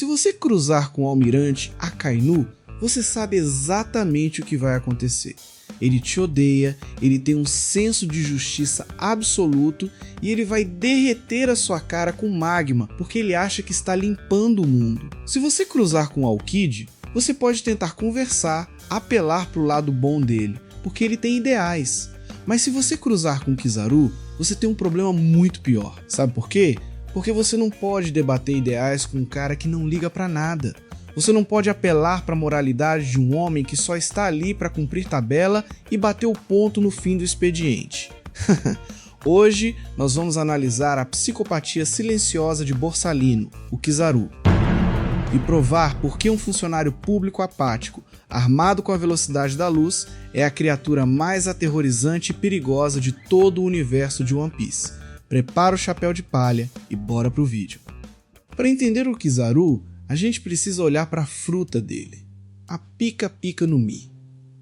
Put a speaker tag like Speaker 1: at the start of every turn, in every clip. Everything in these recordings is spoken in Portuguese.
Speaker 1: Se você cruzar com o almirante Akainu, você sabe exatamente o que vai acontecer. Ele te odeia, ele tem um senso de justiça absoluto e ele vai derreter a sua cara com magma porque ele acha que está limpando o mundo. Se você cruzar com o Aokiji, você pode tentar conversar, apelar para o lado bom dele, porque ele tem ideais. Mas se você cruzar com o Kizaru, você tem um problema muito pior. Sabe por quê? Porque você não pode debater ideais com um cara que não liga para nada. Você não pode apelar para a moralidade de um homem que só está ali para cumprir tabela e bater o ponto no fim do expediente. Hoje nós vamos analisar a psicopatia silenciosa de Borsalino, o Kizaru, e provar por que um funcionário público apático, armado com a velocidade da luz, é a criatura mais aterrorizante e perigosa de todo o universo de One Piece. Prepara o chapéu de palha e bora pro vídeo. Para entender o Kizaru, a gente precisa olhar para a fruta dele, a Pika Pika no Mi,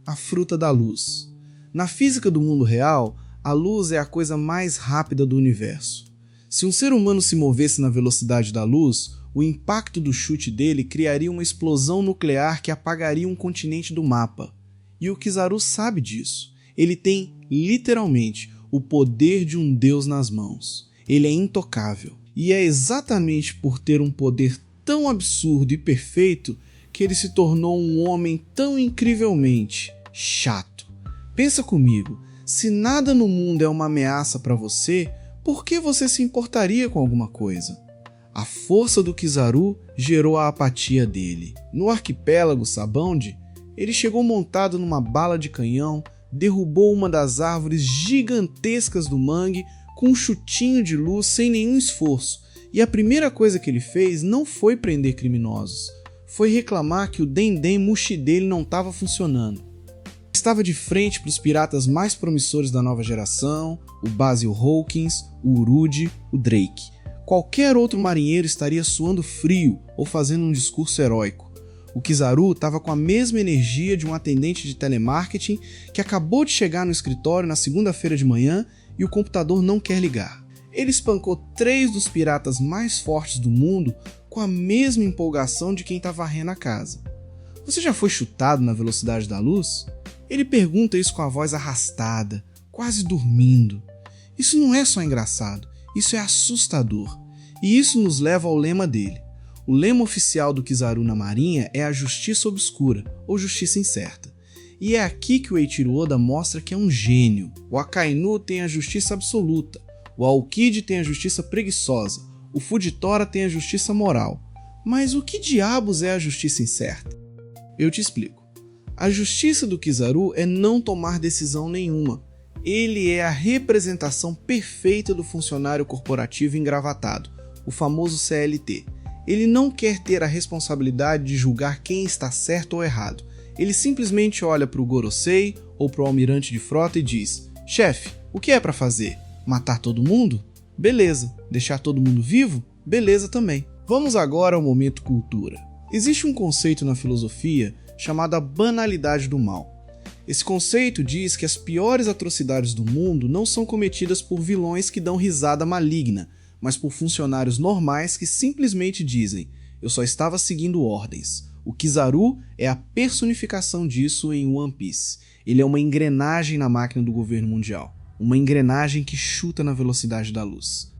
Speaker 1: a fruta da luz. Na física do mundo real, a luz é a coisa mais rápida do universo. Se um ser humano se movesse na velocidade da luz, o impacto do chute dele criaria uma explosão nuclear que apagaria um continente do mapa. E o Kizaru sabe disso. Ele tem, literalmente, o poder de um deus nas mãos. Ele é intocável. E é exatamente por ter um poder tão absurdo e perfeito que ele se tornou um homem tão incrivelmente chato. Pensa comigo, se nada no mundo é uma ameaça para você, por que você se importaria com alguma coisa? A força do Kizaru gerou a apatia dele. No arquipélago Sabaody, ele chegou montado numa bala de canhão, derrubou uma das árvores gigantescas do mangue com um chutinho de luz sem nenhum esforço. E a primeira coisa que ele fez não foi prender criminosos, foi reclamar que o Denden Mushi dele não estava funcionando. Estava de frente para os piratas mais promissores da nova geração, o Basil Hawkins, o Urudi, o Drake. Qualquer outro marinheiro estaria suando frio ou fazendo um discurso heróico. O Kizaru estava com a mesma energia de um atendente de telemarketing que acabou de chegar no escritório na segunda-feira de manhã e o computador não quer ligar. Ele espancou 3 dos piratas mais fortes do mundo com a mesma empolgação de quem está varrendo a casa. Você já foi chutado na velocidade da luz? Ele pergunta isso com a voz arrastada, quase dormindo. Isso não é só engraçado, isso é assustador. E isso nos leva ao lema dele. O lema oficial do Kizaru na marinha é a justiça obscura, ou justiça incerta. E é aqui que o Eiichiro Oda mostra que é um gênio. O Akainu tem a justiça absoluta. O Aokiji tem a justiça preguiçosa, o Fujitora tem a justiça moral. Mas o que diabos é a justiça incerta? Eu te explico. A justiça do Kizaru é não tomar decisão nenhuma. Ele é a representação perfeita do funcionário corporativo engravatado, o famoso CLT. Ele não quer ter a responsabilidade de julgar quem está certo ou errado. Ele simplesmente olha para o Gorosei ou para o almirante de frota e diz: chefe, o que é para fazer? Matar todo mundo? Beleza. Deixar todo mundo vivo? Beleza também. Vamos agora ao momento cultura. Existe um conceito na filosofia chamado a banalidade do mal. Esse conceito diz que as piores atrocidades do mundo não são cometidas por vilões que dão risada maligna, mas por funcionários normais que simplesmente dizem: eu só estava seguindo ordens. O Kizaru é a personificação disso em One Piece. Ele é uma engrenagem na máquina do governo mundial. Uma engrenagem que chuta na velocidade da luz.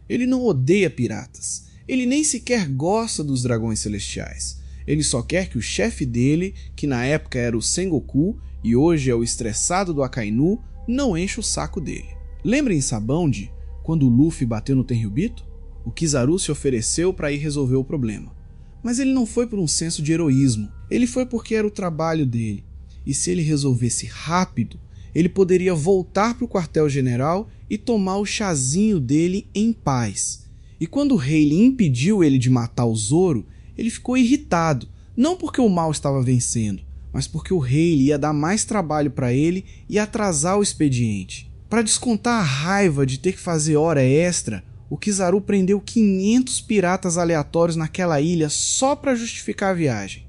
Speaker 1: Ele não odeia piratas. Ele nem sequer gosta dos dragões celestiais. Ele só quer que o chefe dele, que na época era o Sengoku e hoje é o estressado do Akainu, não enche o saco dele. Lembra em Sabaody, quando o Luffy bateu no Tenryubito? O Kizaru se ofereceu para ir resolver o problema. Mas ele não foi por um senso de heroísmo. Ele foi porque era o trabalho dele. E se ele resolvesse rápido, ele poderia voltar para o quartel-general e tomar o chazinho dele em paz. E quando o Rayleigh impediu ele de matar o Zoro, ele ficou irritado, não porque o mal estava vencendo, mas porque o Rayleigh ia dar mais trabalho para ele e atrasar o expediente. Para descontar a raiva de ter que fazer hora extra, o Kizaru prendeu 500 piratas aleatórios naquela ilha só para justificar a viagem.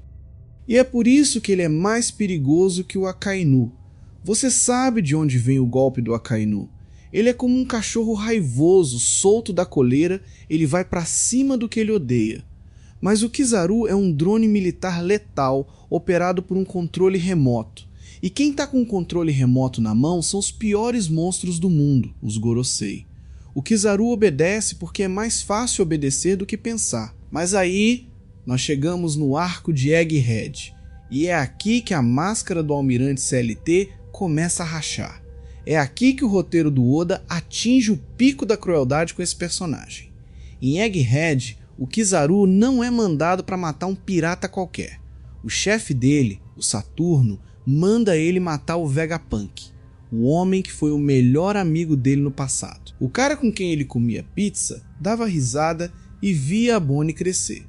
Speaker 1: E é por isso que ele é mais perigoso que o Akainu. Você sabe de onde vem o golpe do Akainu. Ele é como um cachorro raivoso, solto da coleira, ele vai para cima do que ele odeia. Mas o Kizaru é um drone militar letal operado por um controle remoto. E quem tá com o controle remoto na mão são os piores monstros do mundo, os Gorosei. O Kizaru obedece porque é mais fácil obedecer do que pensar. Mas aí nós chegamos no arco de Egghead. E é aqui que a máscara do almirante CLT começa a rachar. É aqui que o roteiro do Oda atinge o pico da crueldade com esse personagem. Em Egghead, o Kizaru não é mandado para matar um pirata qualquer. O chefe dele, o Saturno, manda ele matar o Vegapunk, o homem que foi o melhor amigo dele no passado. O cara com quem ele comia pizza dava risada e via a Bonnie crescer.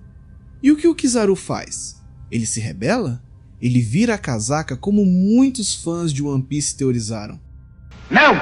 Speaker 1: E o que o Kizaru faz? Ele se rebela? Ele vira a casaca como muitos fãs de One Piece teorizaram. Não!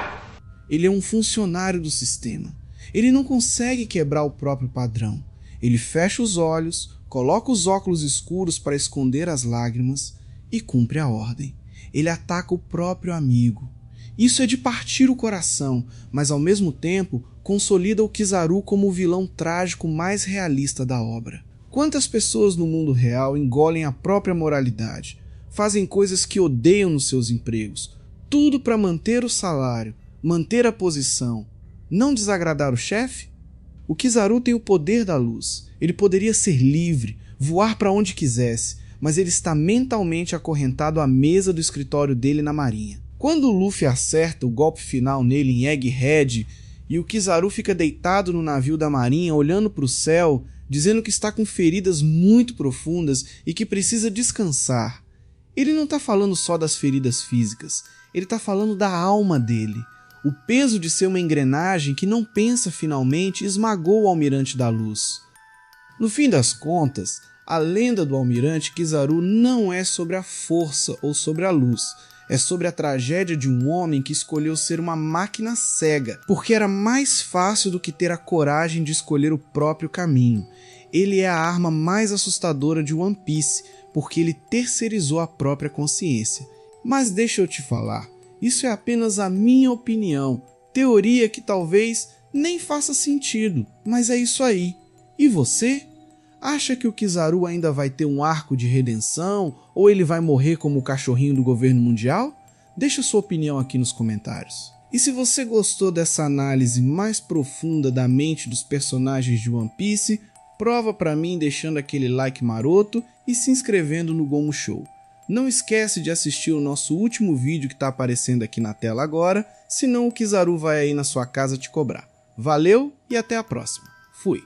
Speaker 1: Ele é um funcionário do sistema. Ele não consegue quebrar o próprio padrão. Ele fecha os olhos, coloca os óculos escuros para esconder as lágrimas e cumpre a ordem. Ele ataca o próprio amigo. Isso é de partir o coração, mas ao mesmo tempo consolida o Kizaru como o vilão trágico mais realista da obra. Quantas pessoas no mundo real engolem a própria moralidade, fazem coisas que odeiam nos seus empregos, tudo para manter o salário, manter a posição, não desagradar o chefe? O Kizaru tem o poder da luz. Ele poderia ser livre, voar para onde quisesse, mas ele está mentalmente acorrentado à mesa do escritório dele na marinha. Quando o Luffy acerta o golpe final nele em Egghead e o Kizaru fica deitado no navio da marinha olhando para o céu, dizendo que está com feridas muito profundas e que precisa descansar, ele não está falando só das feridas físicas, ele está falando da alma dele. O peso de ser uma engrenagem que não pensa finalmente esmagou o Almirante da Luz. No fim das contas, a lenda do Almirante Kizaru não é sobre a força ou sobre a luz, é sobre a tragédia de um homem que escolheu ser uma máquina cega, porque era mais fácil do que ter a coragem de escolher o próprio caminho. Ele é a arma mais assustadora de One Piece, porque ele terceirizou a própria consciência. Mas deixa eu te falar, isso é apenas a minha opinião, teoria que talvez nem faça sentido, mas é isso aí. E você? Acha que o Kizaru ainda vai ter um arco de redenção ou ele vai morrer como o cachorrinho do governo mundial? Deixa sua opinião aqui nos comentários. E se você gostou dessa análise mais profunda da mente dos personagens de One Piece, prova pra mim deixando aquele like maroto e se inscrevendo no Gomu Show. Não esquece de assistir o nosso último vídeo que está aparecendo aqui na tela agora, senão o Kizaru vai aí na sua casa te cobrar. Valeu e até a próxima. Fui!